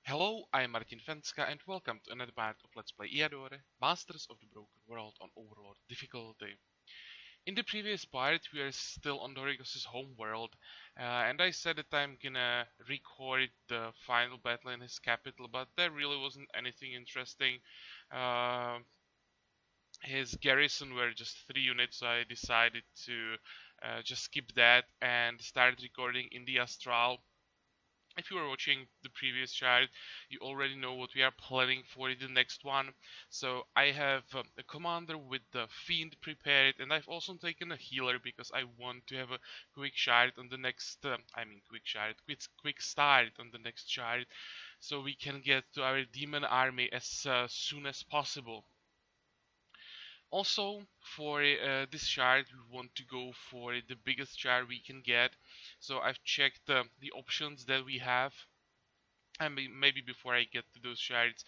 Hello, I am Martin Fenska and welcome to another part of Let's Play Eador, Masters of the Broken World on Overlord difficulty. In the previous part we are still on Dorikos' home world, and I said that I'm gonna record the final battle in his capital, but there really wasn't anything interesting. Uh, his garrison were just 3 units, so I decided to just skip that and start recording in the Astral. If you were watching the previous chart, you already know what we are planning for the next one. So I have a commander with the fiend prepared, and I've also taken a healer because I want to have a quick chart on the next. Quick start on the next chart, so we can get to our demon army as soon as possible. Also, for this shard, we want to go for the biggest shard we can get. So I've checked the options that we have. And maybe before I get to those shards,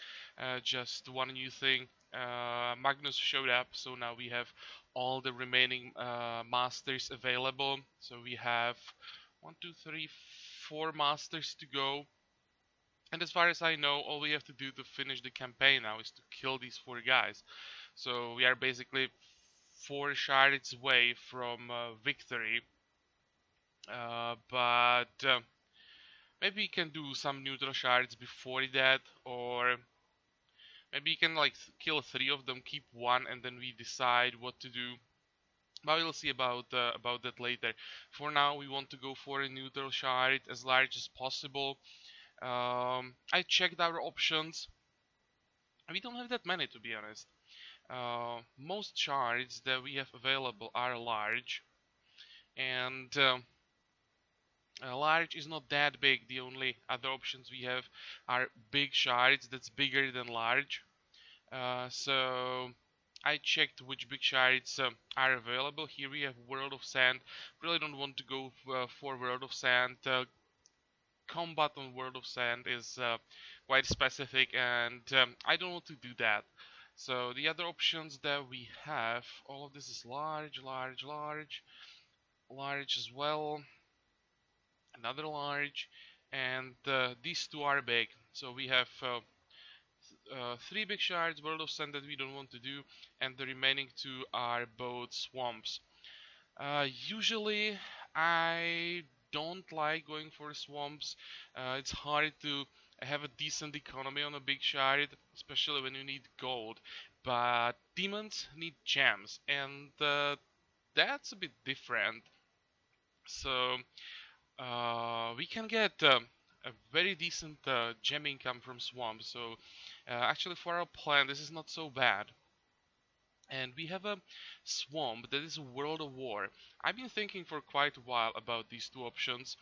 just one new thing. Magnus showed up, so now we have all the remaining masters available. So we have 1, 2, 3, 4 masters to go. And as far as I know, all we have to do to finish the campaign now is to kill these 4 guys. So we are basically 4 shards away from victory. But maybe we can do some neutral shards before that, or maybe you can like kill 3 of them, keep 1, and then we decide what to do. But we'll see about that later. For now, we want to go for a neutral shard as large as possible. I checked our options. We don't have that many, to be honest. Most shards that we have available are large, and large is not that big. The only other options we have are big shards that's bigger than large. So I checked which big shards are available. Here we have World of Sand. Really don't want to go for World of Sand. Combat on World of Sand is quite specific, and I don't want to do that. So the other options that we have, all of this is large, large, large, large as well. Another large, and these 2 are big. So we have 3 big shards, World of Sand that we don't want to do, and the remaining 2 are both swamps. Usually I don't like going for swamps. It's hard to have a decent economy on a big shard, especially when you need gold. But demons need gems, and that's a bit different. So we can get a very decent gem income from swamps. So actually, for our plan, this is not so bad. And we have a swamp that is a World of War. I've been thinking for quite a while about these 2 options.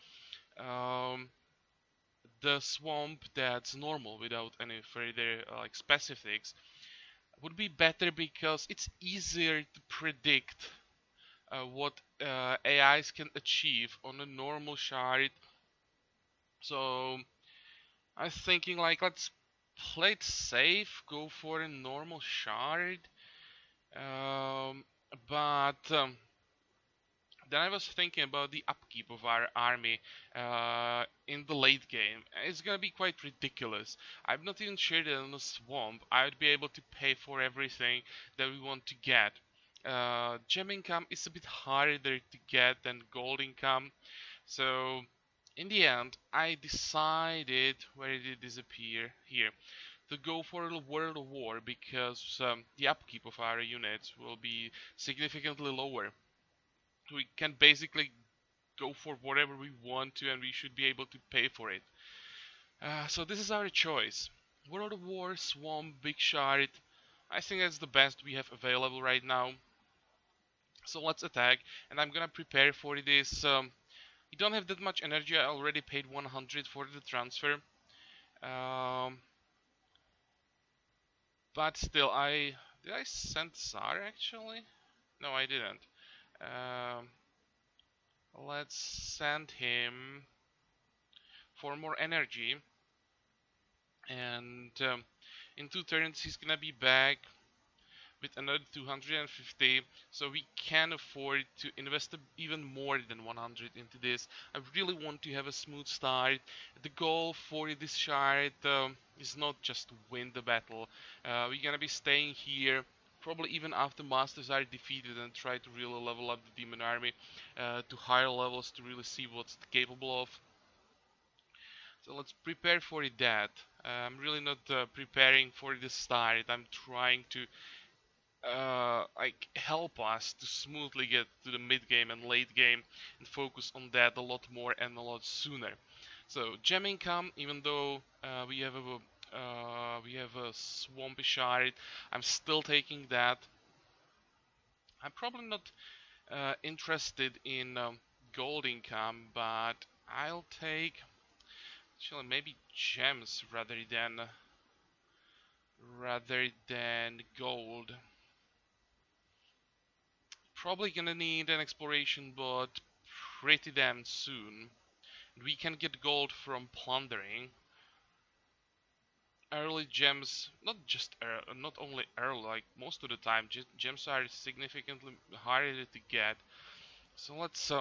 Um, the swamp that's normal without any further like specifics would be better because it's easier to predict what AIs can achieve on a normal shard. So I'm thinking like let's play it safe, go for a normal shard. Um, but then I was thinking about the upkeep of our army in the late game. It's gonna be quite ridiculous. I'm not even sure that in the swamp I would be able to pay for everything that we want to get. Gem income is a bit harder to get than gold income. So in the end, I decided, where did it disappear? Here. To go for a World of War because the upkeep of our units will be significantly lower. We can basically go for whatever we want to, and we should be able to pay for it. So this is our choice. World of War, Swamp, Big Shard. I think that's the best we have available right now. So let's attack, and I'm gonna prepare for this. We don't have that much energy. I already paid 100 for the transfer. Um, but still, did I send Tsar actually? No, I didn't. Um, let's send him for more energy, and in 2 turns he's gonna be back. with another 250, so we can afford to invest even more than 100 into this. I really want to have a smooth start. The goal for this shard is not just to win the battle. We're gonna be staying here probably even after masters are defeated and try to really level up the demon army to higher levels to really see what's capable of. So let's prepare for that. I'm really not preparing for the start. I'm trying to like help us to smoothly get to the mid game and late game and focus on that a lot more and a lot sooner. So gem income, even though we have a swampy shard, I'm still taking that. I'm probably not interested in gold income, but I'll take actually maybe gems rather than gold. Probably gonna need an exploration bot pretty damn soon. We can get gold from plundering. Early gems, not only early, like most of the time, gems are significantly harder to get. So let's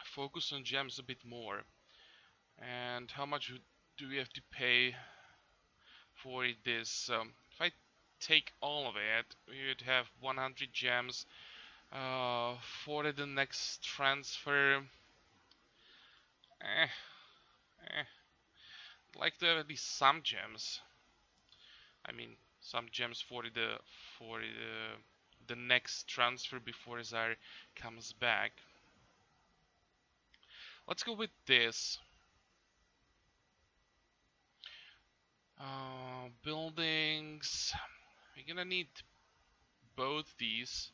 focus on gems a bit more. And how much do we have to pay for this? If I take all of it, we would have 100 gems for the next transfer. Eh, eh. I'd like to have at least some gems. I mean, some gems for the next transfer before Zar comes back. Let's go with this. Buildings. We're gonna need both these.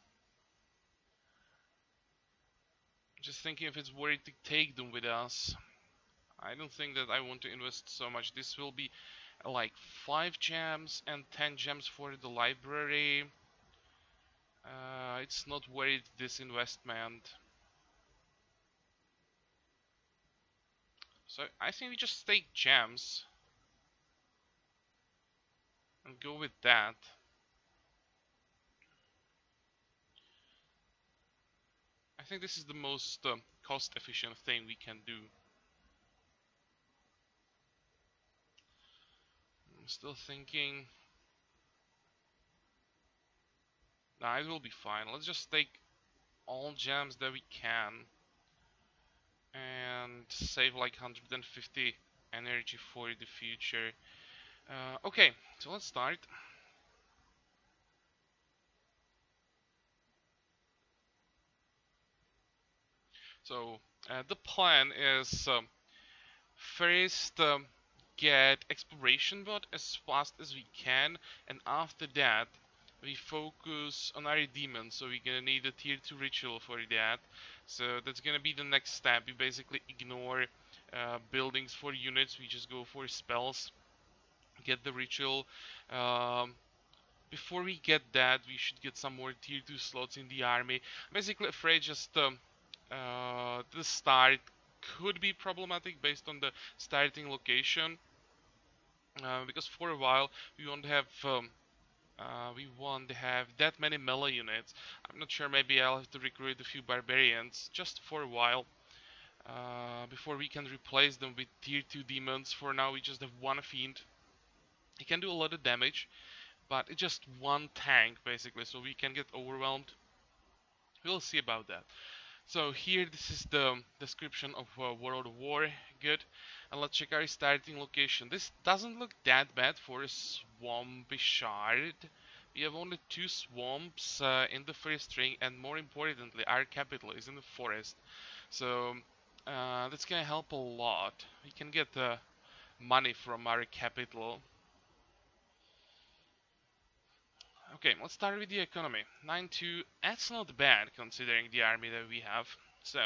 Just thinking if it's worth to take them with us. I don't think that I want to invest so much. This will be like 5 gems and 10 gems for the library. It's not worth this investment. So I think we just take gems and go with that. I think this is the most cost efficient thing we can do. I'm still thinking. Nah, it will be fine. Let's just take all gems that we can and save like 150 energy for the future. Okay, so let's start. So the plan is first get exploration bot as fast as we can, and after that we focus on our demons. So we're gonna need a tier 2 ritual for that. So that's gonna be the next step. We basically ignore buildings for units. We just go for spells, get the ritual. Um, Before we get that, we should get some more tier 2 slots in the army. I'm basically afraid just the start could be problematic based on the starting location, because for a while we won't have that many melee units. I'm not sure, maybe I'll have to recruit a few barbarians just for a while before we can replace them with tier 2 demons. For now we just have one fiend. He can do a lot of damage, but it's just one tank basically, so we can get overwhelmed. We'll see about that. So here, this is the description of World War. Good. And let's check our starting location. This doesn't look that bad for a swampy shard. We have only 2 swamps in the first ring, and more importantly, our capital is in the forest. So that's gonna help a lot. We can get money from our capital. Okay, let's start with the economy. 9-2, that's not bad considering the army that we have. So,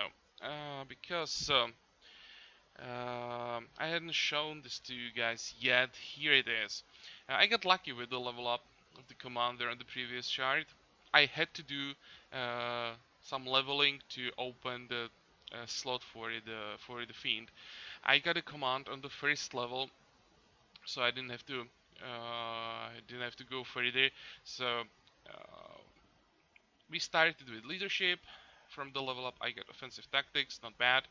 because I hadn't shown this to you guys yet, here it is. I got lucky with the level up of the commander on the previous chart. I had to do some leveling to open the slot for the fiend. I got a command on the first level, so I didn't have to Didn't have to go further. So uh, we started with leadership. From the level up, I got offensive tactics, not bad.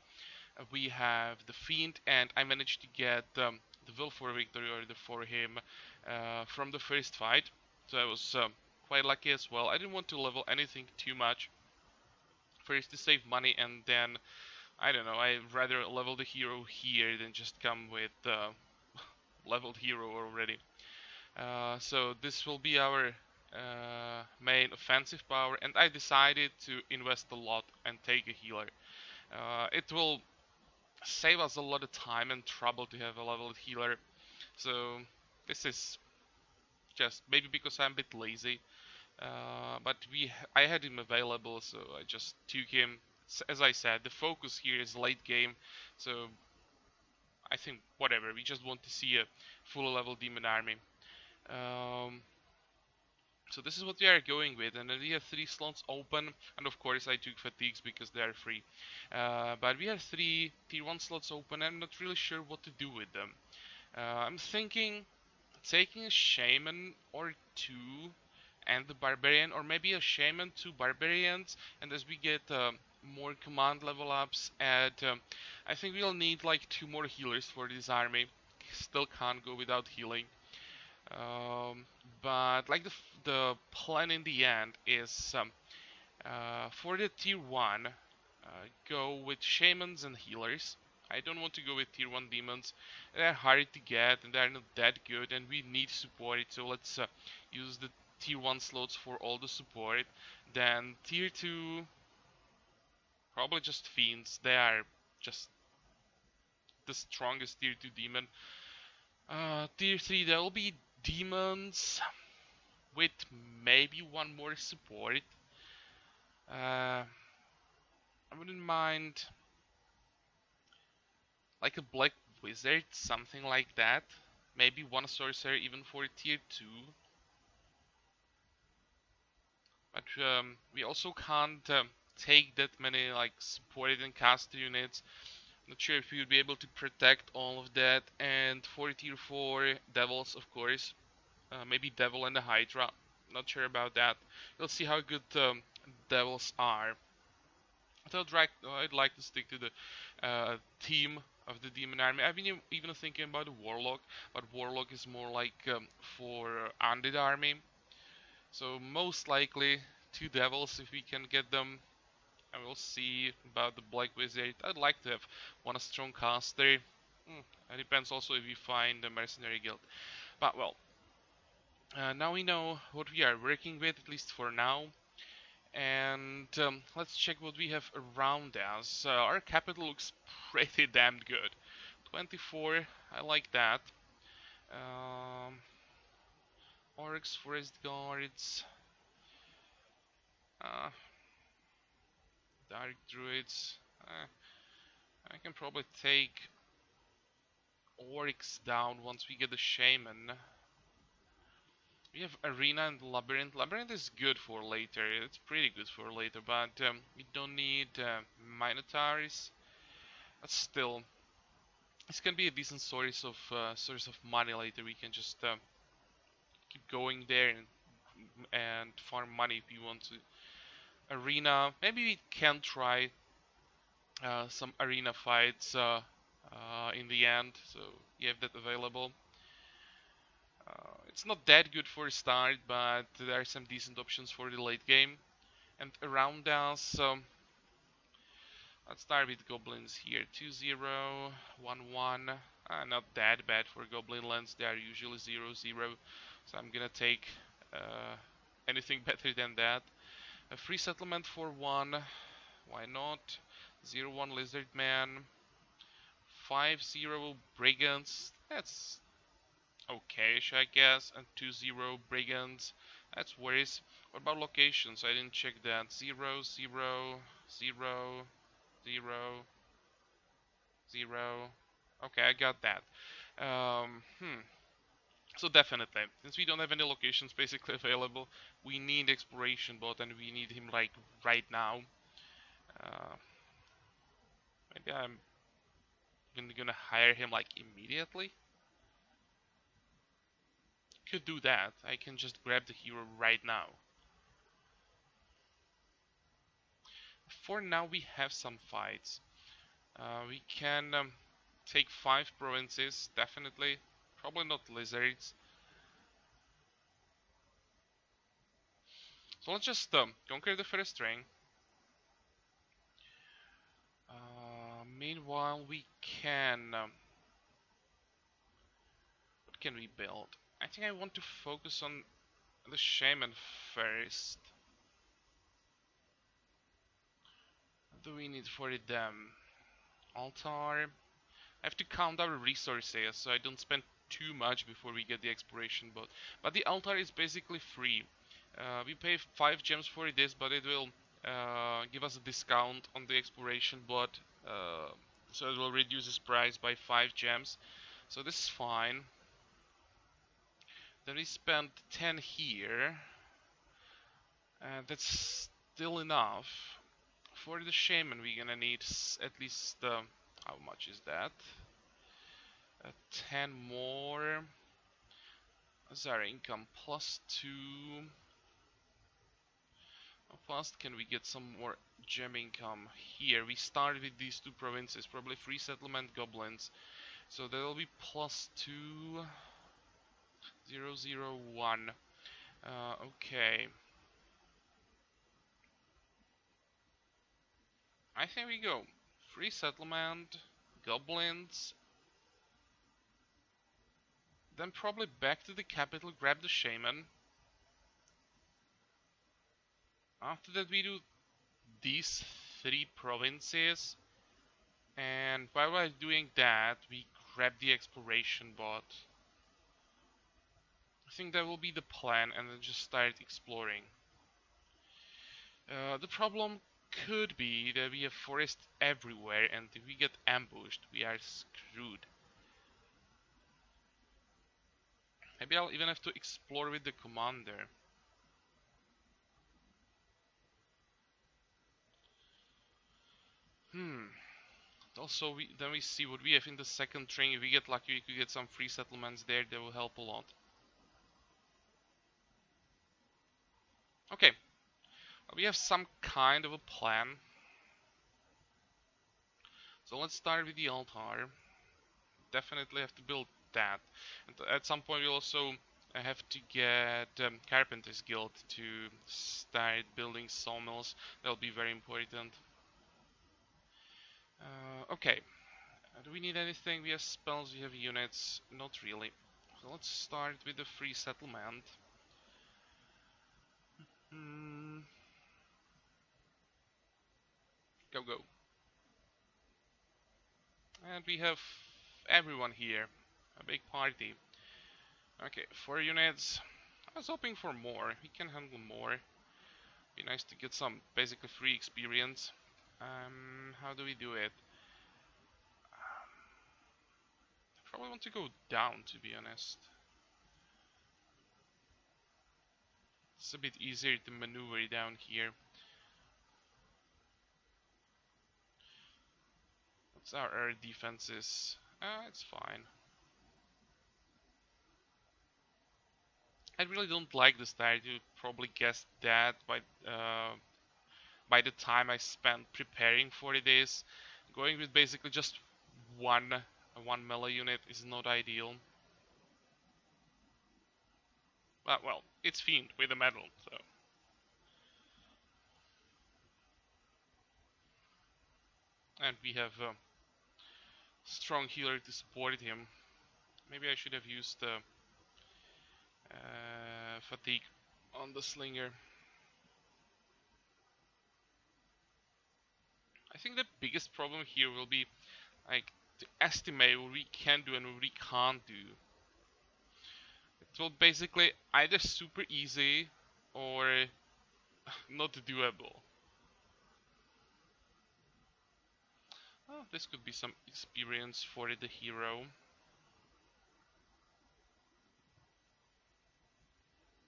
We have the Fiend, and I managed to get the will for victory order for him from the first fight. So I was quite lucky as well. I didn't want to level anything too much. First to save money, and then I don't know. I rather level the hero here than just come with leveled hero already. So this will be our main offensive power, and I decided to invest a lot and take a healer. It will save us a lot of time and trouble to have a leveled healer. So this is just maybe because I'm a bit lazy, but I had him available, so I just took him. As I said, the focus here is late game, so I think whatever. We just want to see a full level demon army. Um, So this is what we are going with, and then we have 3 slots open, and of course I took fatigues because they are free. But we have 3 tier 1 slots open, and I'm not really sure what to do with them. I'm thinking taking a shaman or 2 and the barbarian, or maybe a shaman, 2 barbarians, and as we get more command level ups, and I think we'll need like 2 more healers for this army. Still can't go without healing. Um, but like the plan in the end is for the tier 1, go with shamans and healers. I don't want to go with tier 1 demons. They're hard to get and they're not that good, and we need support. So let's use the tier 1 slots for all the support. Then tier 2, probably just fiends. They are just the strongest tier 2 demon. Tier 3, there will be demons with maybe 1 more support. I wouldn't mind like a black wizard, something like that. Maybe 1 sorcerer even for tier 2. But we also can't take that many like supported and caster units. Not sure if we would be able to protect all of that. And for tier 4, devils of course. Maybe devil and the hydra. Not sure about that. We'll see how good devils are. I'd like to stick to the theme of the demon army. I've been even thinking about the warlock, but warlock is more like for undead army. So most likely 2 devils if we can get them. And we'll see about the black wizard. I'd like to have 1 strong caster. It depends also if we find the mercenary guild. But well, now we know what we are working with, at least for now. And let's check what we have around us. Our capital looks pretty damn good. 24, I like that. Um, Orcs, Forest Guards, uh, Dark Druids. I can probably take Orcs down once we get the Shaman. We have Arena and Labyrinth. Labyrinth is good for later. It's pretty good for later, but we don't need Minotaurs. But still, this can be a decent source of money later. We can just keep going there and farm money if you want to. Arena, maybe we can try some arena fights in the end, so you have that available. It's not that good for a start, but there are some decent options for the late game. And around us, let's start with goblins here. 2-0, 1-1. Not that bad for goblin lands. They are usually 0-0. So I'm gonna take anything better than that. A free settlement for 1. Why not? 0-1 lizard man. 5-0 brigands. That's okay-ish, I guess. And 2-0 brigands. That's worse. What about locations? I didn't check that. 0, 0, 0, 0, 0. Okay, I got that. So definitely, since we don't have any locations basically available, we need exploration bot, and we need him like right now. Uh, Maybe I'm gonna hire him like immediately. could do that. I can just grab the hero right now. For now, we have some fights. We can take 5 provinces, definitely. Probably not lizards. So let's just conquer the first ring. Meanwhile, we can... what can we build? I think I want to focus on the shaman first. What do we need for them? Altar. I have to count our resources so I don't spend too much before we get the exploration bot. But the altar is basically free. We pay 5 gems for this, but it will give us a discount on the exploration bot. So it will reduce its price by 5 gems. So this is fine. Then we spend 10 here. And that's still enough. For the shaman we're gonna need at least, how much is that? 10 more. That's our income, +2. How fast can we get some more gem income? Here, we start with these 2 provinces, probably free settlement goblins. So that will be +2, 0, 0, 1. Okay. I think we go free settlement, goblins, then probably back to the capital, grab the shaman. After that we do these 3 provinces, and while we're doing that we grab the exploration bot. I think that will be the plan, and then just start exploring. The problem could be that we have forest everywhere, and if we get ambushed we are screwed. Maybe I'll even have to explore with the commander. Also, then we see what we have in the second ring. If we get lucky, we could get some free settlements there. That will help a lot. Okay, we have some kind of a plan. So let's start with the altar. Definitely have to build that. And at some point, we also have to get Carpenter's Guild to start building sawmills. That'll be very important. Okay. Do we need anything? We have spells, we have units. Not really. So let's start with the free settlement. Go, go. And we have everyone here. A big party. Okay, 4 units. I was hoping for more. We can handle more. Be nice to get some basically free experience. How do we do it? I probably want to go down, to be honest. It's a bit easier to maneuver down here. What's our air defenses? It's fine. I really don't like the start. You probably guessed that by the time I spent preparing for this. Going with basically just one melee unit is not ideal. Well, it's Fiend with a medal, so. And we have a strong healer to support him. Maybe I should have used fatigue on the slinger. I think the biggest problem here will be like to estimate what we can do and what we can't do. It will basically either super easy or not doable. Oh, this could be some experience for the hero.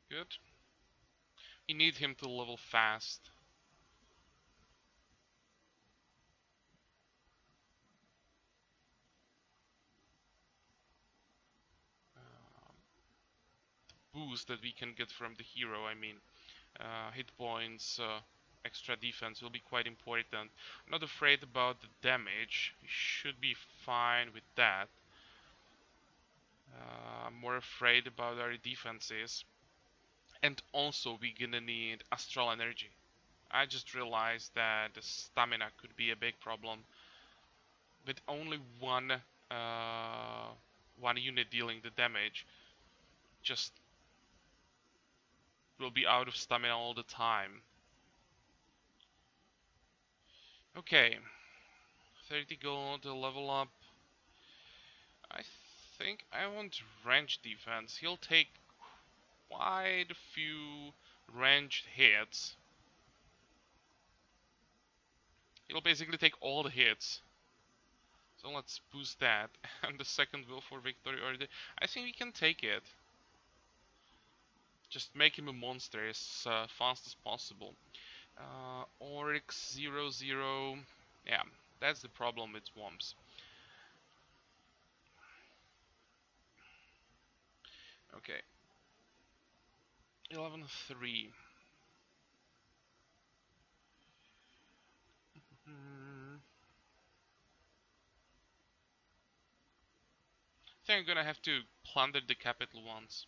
Good. We need him to level fast. boost that we can get from the hero. I mean, hit points, extra defense will be quite important. I'm not afraid about the damage. We should be fine with that. I'm more afraid about our defenses. And also we're gonna need astral energy. I just realized that the stamina could be a big problem. With only one unit dealing the damage, just will be out of stamina all the time. Okay, 30 gold to level up. I think I want range defense. He'll take quite a few ranged hits. He'll basically take all the hits. So let's boost that. And the second will for victory order. I think we can take it. Just make him a monster as fast as possible. Oryx 00. Yeah, that's the problem with swamps. Okay. 11-3. I think I'm gonna have to plunder the capital once.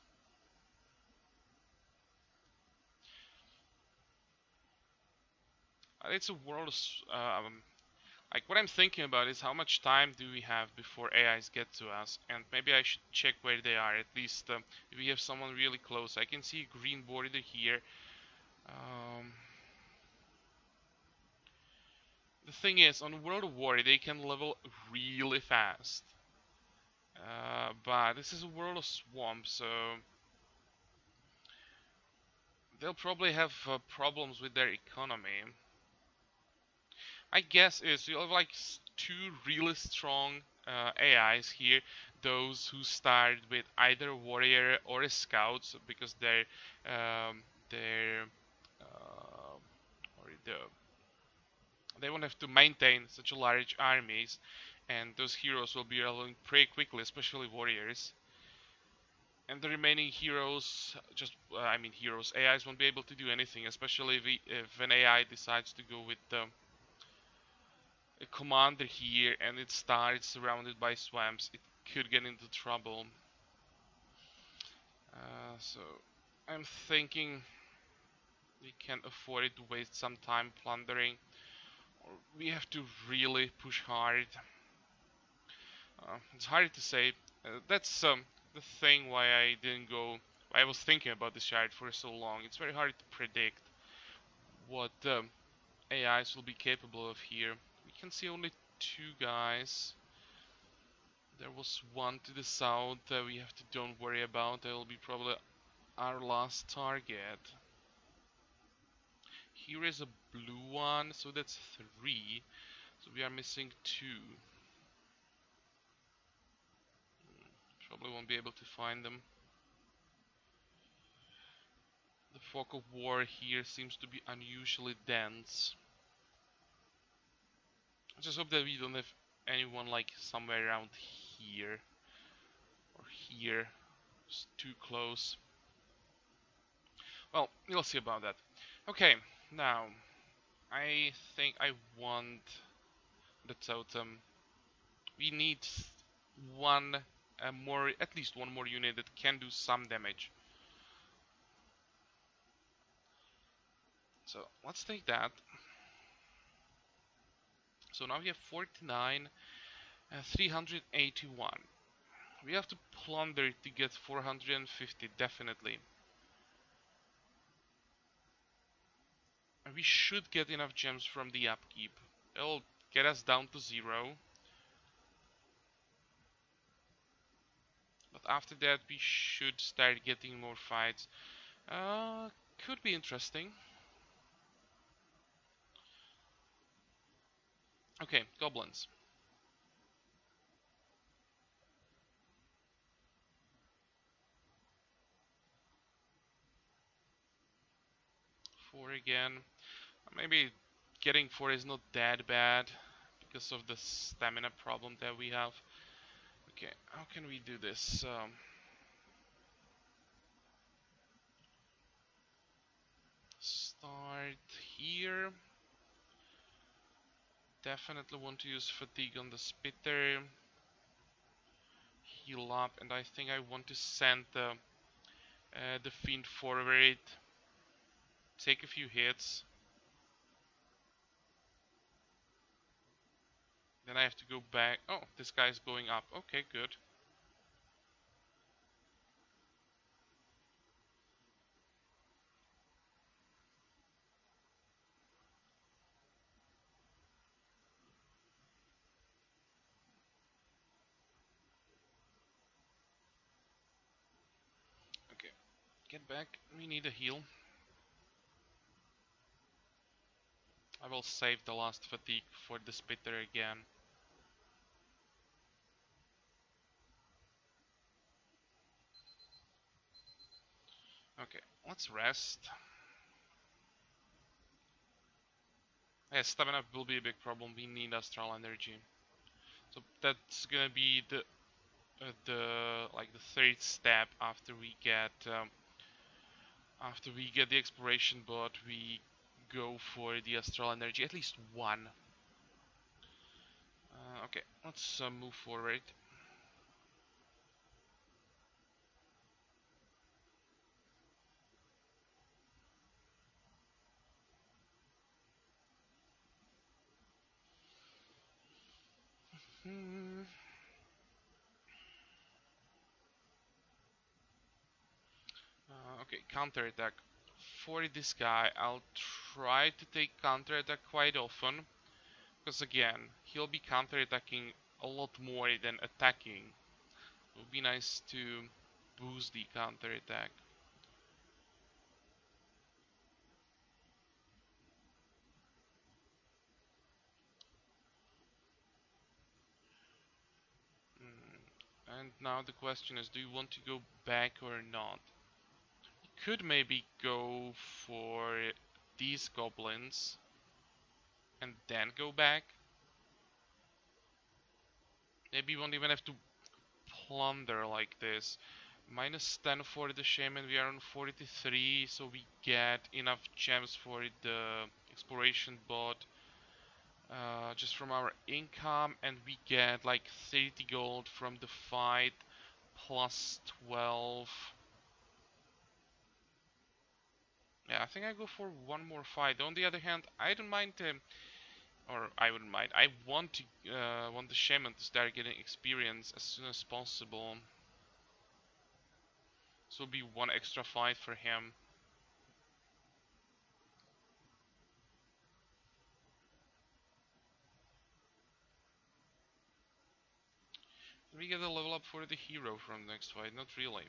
It's a world of, like what I'm thinking about is how much time do we have before AIs get to us, and maybe I should check where they are. At least if we have someone really close. I can see a green border here. The thing is, on World of War, they can level really fast. But this is a world of swamps, so they'll probably have problems with their economy. My guess is you'll have like two really strong AIs here. Those who start with either a warrior or a scout, because they're or they won't have to maintain such large armies, and those heroes will be leveling pretty quickly, especially warriors. And the remaining heroes, heroes, AIs won't be able to do anything, especially if an AI decides to go with a commander here and it starts surrounded by swamps, it could get into trouble. So I'm thinking we can't afford it to waste some time plundering, or we have to really push hard. It's hard to say. That's the thing why I didn't go. I was thinking about this shard for so long. It's very hard to predict what AIs will be capable of here. We can see only two guys. There was one to the south that we have to don't worry about. That will be probably our last target. Here is a blue one, so that's 3. So we are missing 2. Probably won't be able to find them. The fog of war here seems to be unusually dense. I just hope that we don't have anyone like somewhere around here or here. It's too close. Well, we'll see about that. Okay, now I think I want the totem. We need at least one more unit that can do some damage. So let's take that. So now we have 49 and 381. We have to plunder to get 450 definitely. And we should get enough gems from the upkeep. It'll get us down to 0. But after that we should start getting more fights. Could be interesting. Okay, goblins. Four again. Maybe getting 4 is not that bad because of the stamina problem that we have. Okay, how can we do this? start here. Definitely want to use fatigue on the spitter. Heal up, and I think I want to send the fiend forward. Take a few hits. Then I have to go back. Oh, this guy's going up. Okay, good. Okay, get back. We need a heal. I will save the last fatigue for the spitter again. Okay, let's rest. Yeah, stamina will be a big problem. We need astral energy. So that's gonna be the like the third step after we get the exploration bot. We go for the astral energy, at least one. Okay, let's move forward. Hmm. Okay, counterattack. For this guy, I'll try to take counterattack quite often, because again, he'll be counterattacking a lot more than attacking. It would be nice to boost the counterattack. And now the question is, do you want to go back or not? You could maybe go for these goblins and then go back. Maybe you won't even have to plunder like this. -10 for the shaman, we are on 43, so we get enough gems for the exploration bot just from our income, and we get like 30 gold from the fight plus 12. Yeah, I think I go for one more fight. On the other hand, I don't mind, or I wouldn't mind. I want to want the shaman to start getting experience as soon as possible. So it'll be one extra fight for him. We get a level up for the hero from the next fight. Not really.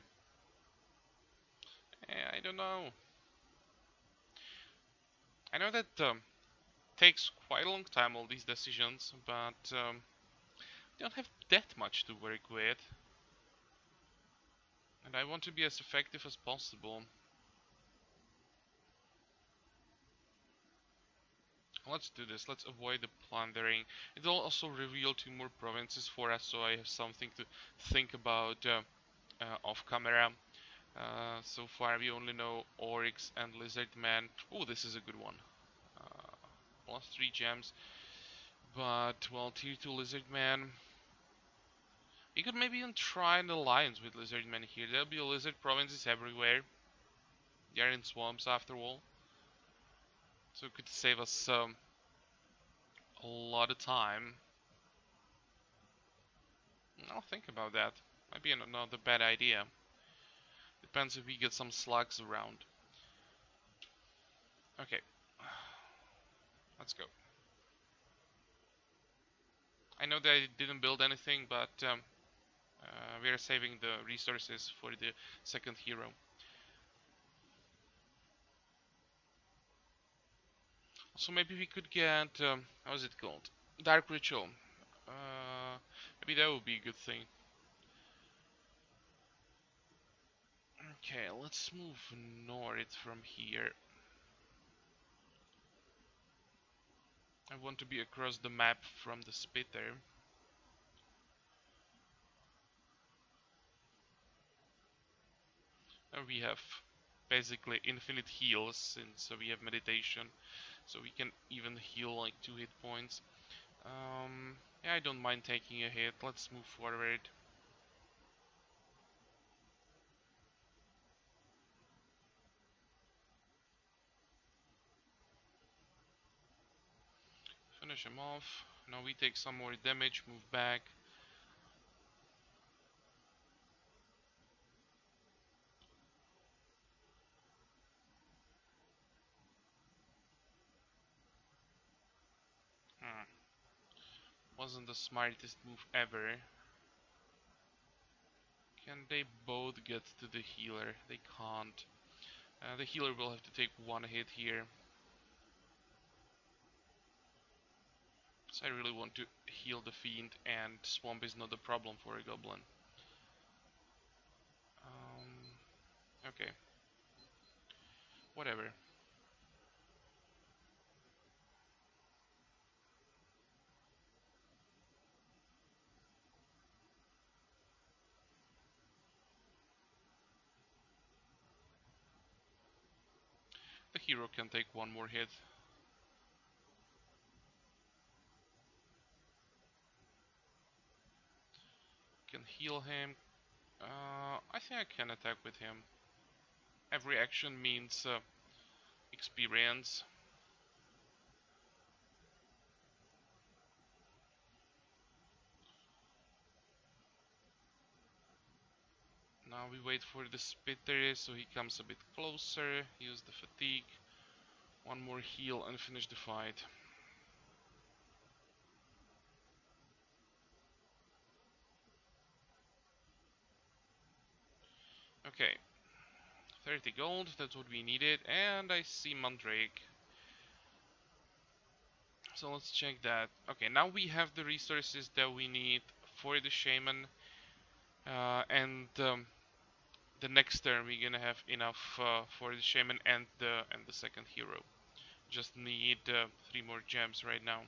I don't know. I know that takes quite a long time, all these decisions, but they don't have that much to work with. And I want to be as effective as possible. Let's do this. Let's avoid the plundering. It will also reveal 2 more provinces for us, so I have something to think about off camera. So far we only know Oryx and Lizardman. Oh, this is a good one. Plus 3 gems. But, well, tier 2 Lizardman. We could maybe even try an alliance with Lizardmen here. There'll be lizard provinces everywhere. They are in swamps after all. So it could save us a lot of time. I'll think about that. Might be another bad idea. Depends if we get some slugs around. Okay. Let's go. I know that I didn't build anything, but we are saving the resources for the second hero. So maybe we could get, how is it called? Dark Ritual. Maybe that would be a good thing. Okay, let's move north from here. I want to be across the map from the spitter. And we have basically infinite heals since we have meditation, so we can even heal like 2 hit points. Yeah, I don't mind taking a hit. Let's move forward. Finish him off. Now we take some more damage, move back. Hmm. Wasn't the smartest move ever. Can they both get to the healer? They can't. The healer will have to take 1 hit here. So I really want to heal the fiend, and swamp is not a problem for a goblin. Okay. Whatever. The hero can take 1 more hit. Can heal him. I think I can attack with him. Every action means experience. Now we wait for the spitter so he comes a bit closer. Use the fatigue. 1 more heal and finish the fight. Okay. 30 gold, that's what we needed. And I see Mandrake. So let's check that. Okay, now we have the resources that we need for the shaman. And the next turn we're gonna have enough for the shaman and the second hero. Just need 3 more gems right now.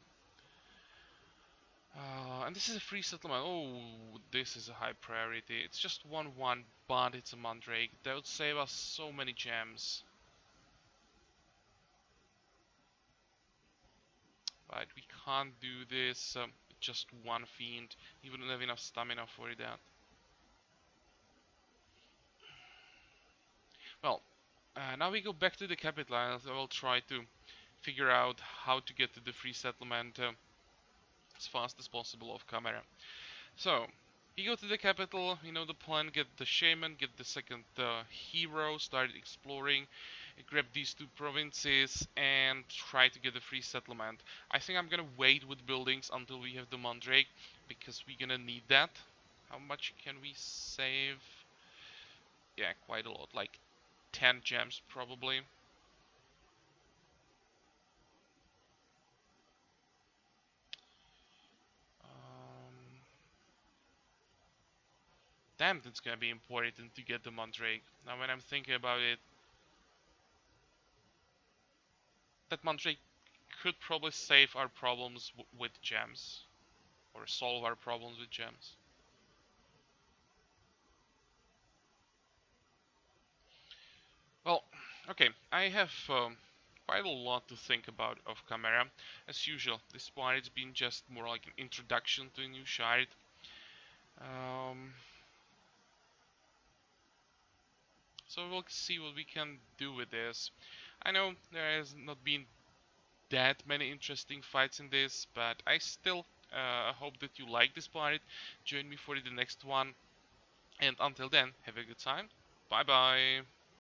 And this is a free settlement. Oh, this is a high priority. It's just 1-1, but it's a Mandrake. That would save us so many gems. But we can't do this with just 1 fiend. He wouldn't have enough stamina for that. Well, now we go back to the capital and I will try to figure out how to get to the free settlement as fast as possible off camera. So, we go to the capital, you know the plan, get the shaman, get the second hero, start exploring, grab these 2 provinces and try to get a free settlement. I think I'm gonna wait with buildings until we have the Mandrake, because we're gonna need that. How much can we save? Yeah, quite a lot, like 10 gems probably. Damn, that's gonna be important to get the Mandrake. Now when I'm thinking about it, that Mandrake could probably save our problems with gems. Or solve our problems with gems. Well, okay, I have quite a lot to think about off camera. As usual, this part has been just more like an introduction to a new shard. Um, so we'll see what we can do with this. I know there has not been that many interesting fights in this, but I still hope that you like this part. Join me for the next one, and until then, have a good time. Bye bye.